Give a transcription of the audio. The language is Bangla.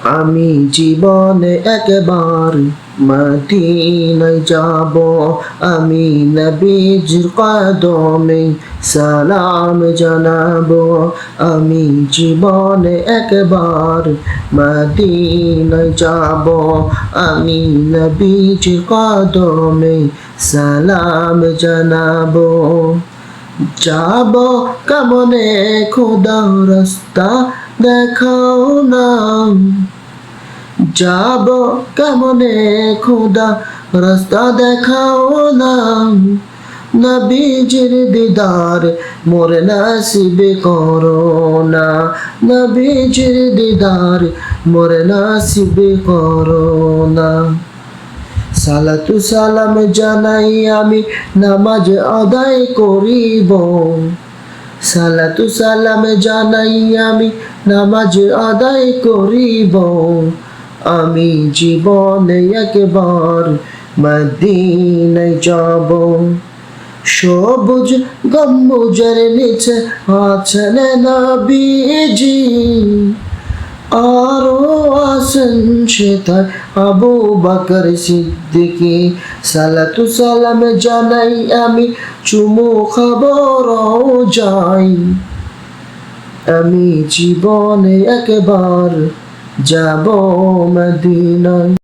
আমি জীবনে একবার মদিনায় যাব, আমি নবীজির কদমে সালাম জানাবো। আমি জীবনে একবার মদিনায় যাব, আমি নবীজির কদমে সালাম জানাবো। যাব কেমনে খোদা রাস্তা দেখাও না, যাব কেমনে খোদা রাস্তা দেখাও না। নবীজির দিদার মোর নসিবে করো না, নবীজির দিদার মোর নসিবে করো না। সালাতু সালাম জানাই আমি নামাজ আদায় করিব, সালাতু সালাম জানাই আমি নামাজ আদায় করিব। আমি জীবনে একবার মদিনায় যাব, সবুজ গম্বুজের নিচে আছেন নবীজি, আরো আছেন সেথায় আবু বকর সিদ্দিকী। সালাতু সালাম জানাই আমি চুমু খবর যাই, আমি জীবনে একবার যাব মদিনায়।